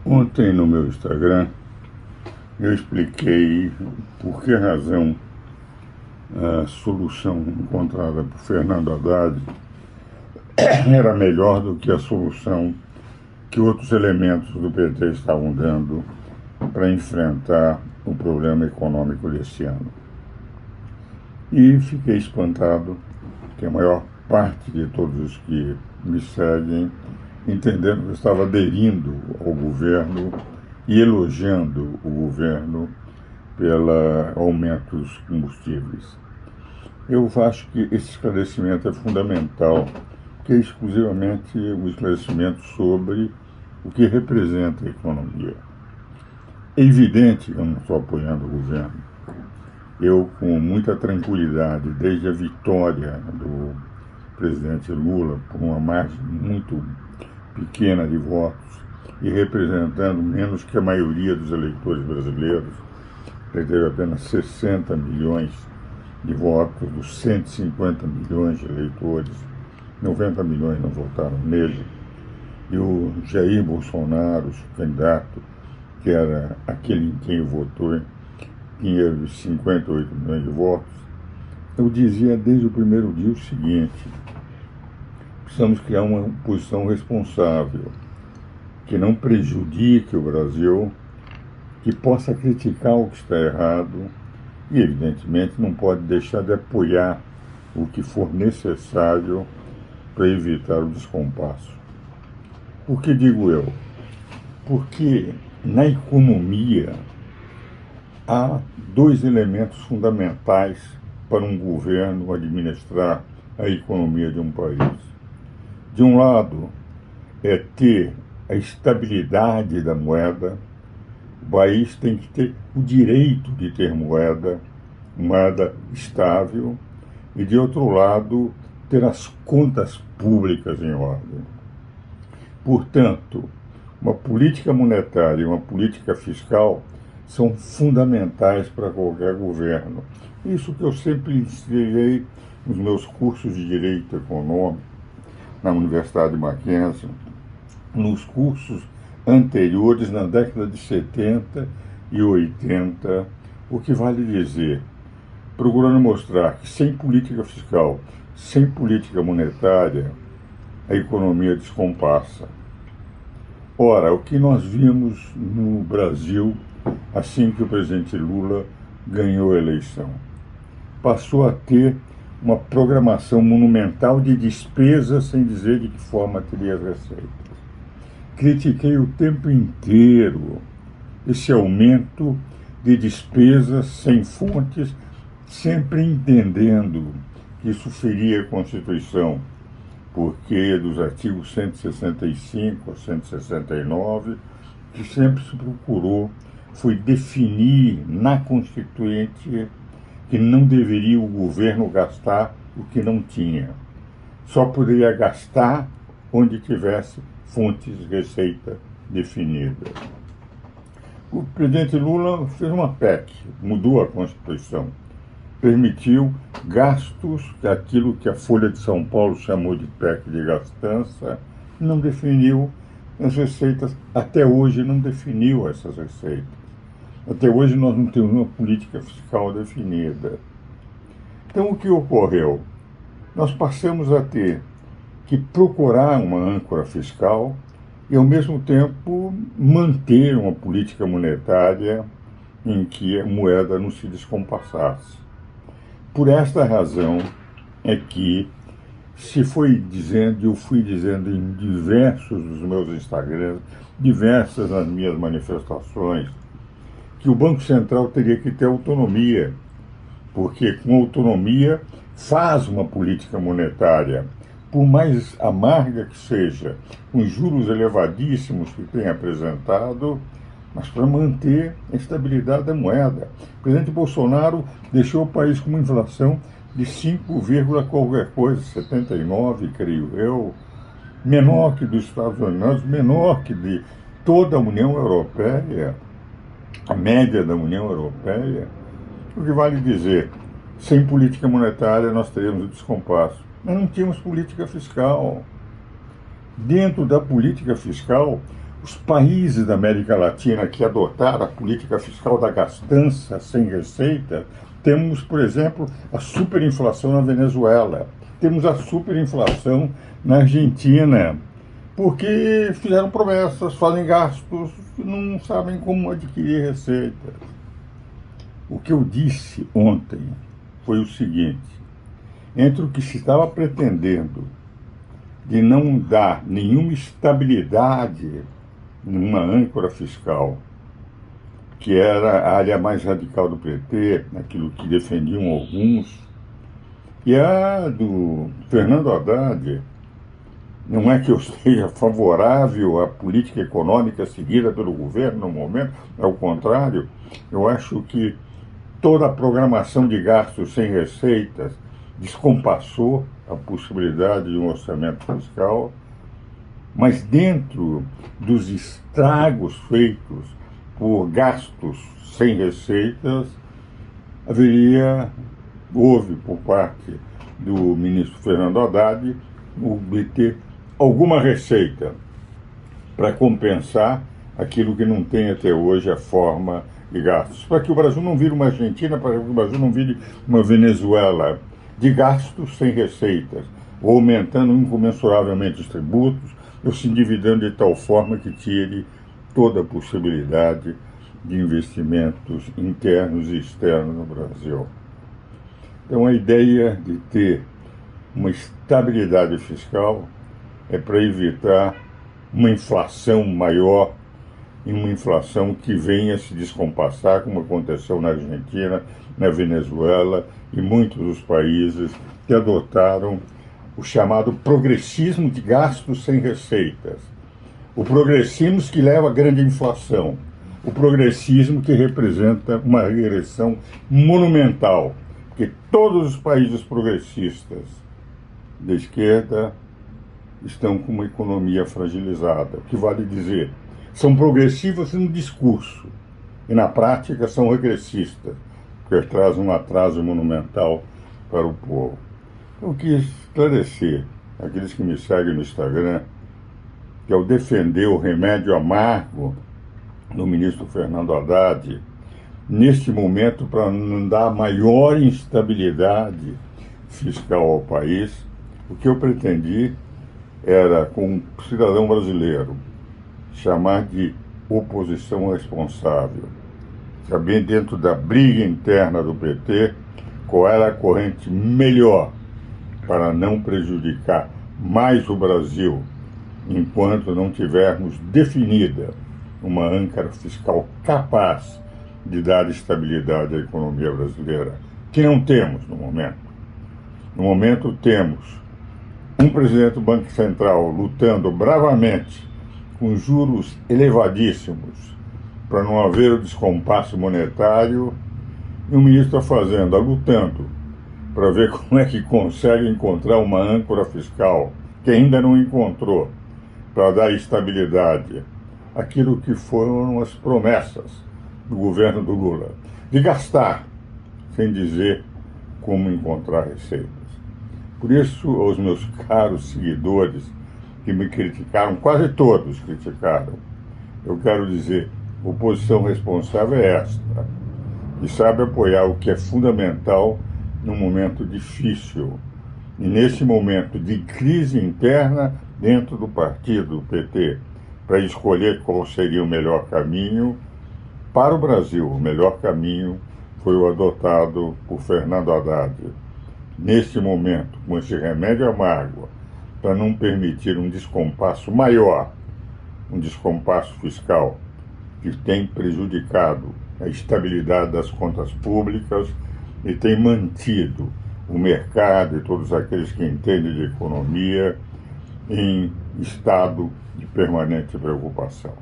Ontem no meu Instagram eu expliquei por que razão a solução encontrada por Fernando Haddad era melhor do que a solução que outros elementos do PT estavam dando para enfrentar o problema econômico desse ano. E fiquei espantado que a maior parte de todos os que me seguem, entendendo que eu estava aderindo ao governo e elogiando o governo pelo aumento dos combustíveis. Eu acho que esse esclarecimento é fundamental, que é exclusivamente o esclarecimento sobre o que representa a economia. É evidente que eu não estou apoiando o governo. Eu, com muita tranquilidade, desde a vitória do presidente Lula, por uma margem muito pequena de votos, e representando menos que a maioria dos eleitores brasileiros, ele teve apenas 60 milhões de votos dos 150 milhões de eleitores, 90 milhões não votaram nele, e o Jair Bolsonaro, o candidato, que era aquele em quem votou, tinha 58 milhões de votos. Eu dizia desde o primeiro dia o seguinte: precisamos criar uma posição responsável, que não prejudique o Brasil, que possa criticar o que está errado e, evidentemente, não pode deixar de apoiar o que for necessário para evitar o descompasso. Por que digo eu? Porque na economia há dois elementos fundamentais para um governo administrar a economia de um país. De um lado, é ter a estabilidade da moeda. O país tem que ter o direito de ter moeda estável, e, de outro lado, ter as contas públicas em ordem. Portanto, uma política monetária e uma política fiscal são fundamentais para qualquer governo. Isso que eu sempre ensinei nos meus cursos de Direito Econômico, na Universidade de Mackenzie, nos cursos anteriores, na década de 70 e 80, o que vale dizer, procurando mostrar que sem política fiscal, sem política monetária, a economia descompassa. Ora, o que nós vimos no Brasil assim que o presidente Lula ganhou a eleição? Passou a ter uma programação monumental de despesas sem dizer de que forma teria as receitas. Critiquei o tempo inteiro esse aumento de despesas sem fontes, sempre entendendo que isso feria a Constituição, porque dos artigos 165 a 169, que sempre se procurou foi definir na Constituinte que não deveria o governo gastar o que não tinha. Só poderia gastar onde tivesse fontes de receita definida. O presidente Lula fez uma PEC, mudou a Constituição, permitiu gastos, aquilo que a Folha de São Paulo chamou de PEC de gastança, não definiu as receitas, até hoje não definiu essas receitas. Até hoje nós não temos uma política fiscal definida. Então o que ocorreu? Nós passamos a ter que procurar uma âncora fiscal e, ao mesmo tempo, manter uma política monetária em que a moeda não se descompassasse. Por esta razão é que se foi dizendo, eu fui dizendo em diversos dos meus Instagrams, diversas nas minhas manifestações, que o Banco Central teria que ter autonomia, porque com autonomia faz uma política monetária, por mais amarga que seja, com juros elevadíssimos que tem apresentado, mas para manter a estabilidade da moeda. O presidente Bolsonaro deixou o país com uma inflação de 5, qualquer coisa, 79, creio eu, menor que dos Estados Unidos, menor que de toda a União Europeia, a média da União Europeia. O que vale dizer, sem política monetária nós teríamos o descompasso. Nós não tínhamos política fiscal. Dentro da política fiscal, Os países da América Latina que adotaram a política fiscal da gastança sem receita, temos, por exemplo, a superinflação na Venezuela, temos a superinflação na Argentina, porque fizeram promessas, fazem gastos, não sabem como adquirir receitas. O que eu disse ontem foi o seguinte: entre o que se estava pretendendo de não dar nenhuma estabilidade numa âncora fiscal, que era a área mais radical do PT, aquilo que defendiam alguns, e a do Fernando Haddad, não é que eu seja favorável à política econômica seguida pelo governo no momento, ao contrário, eu acho que toda a programação de gastos sem receitas descompassou a possibilidade de um orçamento fiscal, mas dentro dos estragos feitos por gastos sem receitas, houve por parte do ministro Fernando Haddad obter alguma receita para compensar aquilo que não tem até hoje a forma de gastos. Para que o Brasil não vire uma Argentina, para que o Brasil não vire uma Venezuela de gastos sem receitas, ou aumentando incomensuravelmente os tributos, ou se endividando de tal forma que tire toda a possibilidade de investimentos internos e externos no Brasil. Então a ideia de ter uma estabilidade fiscal é para evitar uma inflação maior e uma inflação que venha se descompassar, como aconteceu na Argentina, na Venezuela e muitos dos países que adotaram o chamado progressismo de gastos sem receitas. O progressismo que leva à grande inflação. O progressismo que representa uma regressão monumental, porque todos os países progressistas da esquerda estão com uma economia fragilizada. O que vale dizer, são progressivos no discurso e na prática são regressistas, porque trazem um atraso monumental para o povo. Eu quis esclarecer aqueles que me seguem no Instagram que, ao defender o remédio amargo do ministro Fernando Haddad, neste momento, para não dar maior instabilidade fiscal ao país, o que eu pretendi era, com um cidadão brasileiro, chamar de oposição responsável. Saber, dentro da briga interna do PT, qual era a corrente melhor para não prejudicar mais o Brasil, enquanto não tivermos definida uma âncora fiscal capaz de dar estabilidade à economia brasileira, que não temos no momento. No momento temos um presidente do Banco Central lutando bravamente com juros elevadíssimos para não haver o descompasso monetário, e o ministro da Fazenda lutando para ver como é que consegue encontrar uma âncora fiscal que ainda não encontrou para dar estabilidade àquilo que foram as promessas do governo do Lula, de gastar, sem dizer como encontrar receitas. Por isso, aos meus caros seguidores que me criticaram, quase todos criticaram, eu quero dizer, oposição responsável é esta, que sabe apoiar o que é fundamental num momento difícil. E nesse momento de crise interna dentro do partido PT, para escolher qual seria o melhor caminho para o Brasil. O melhor caminho foi o adotado por Fernando Haddad. Nesse momento, com esse remédio amargo, para não permitir um descompasso maior, um descompasso fiscal, que tem prejudicado a estabilidade das contas públicas e tem mantido o mercado e todos aqueles que entendem de economia em estado de permanente preocupação.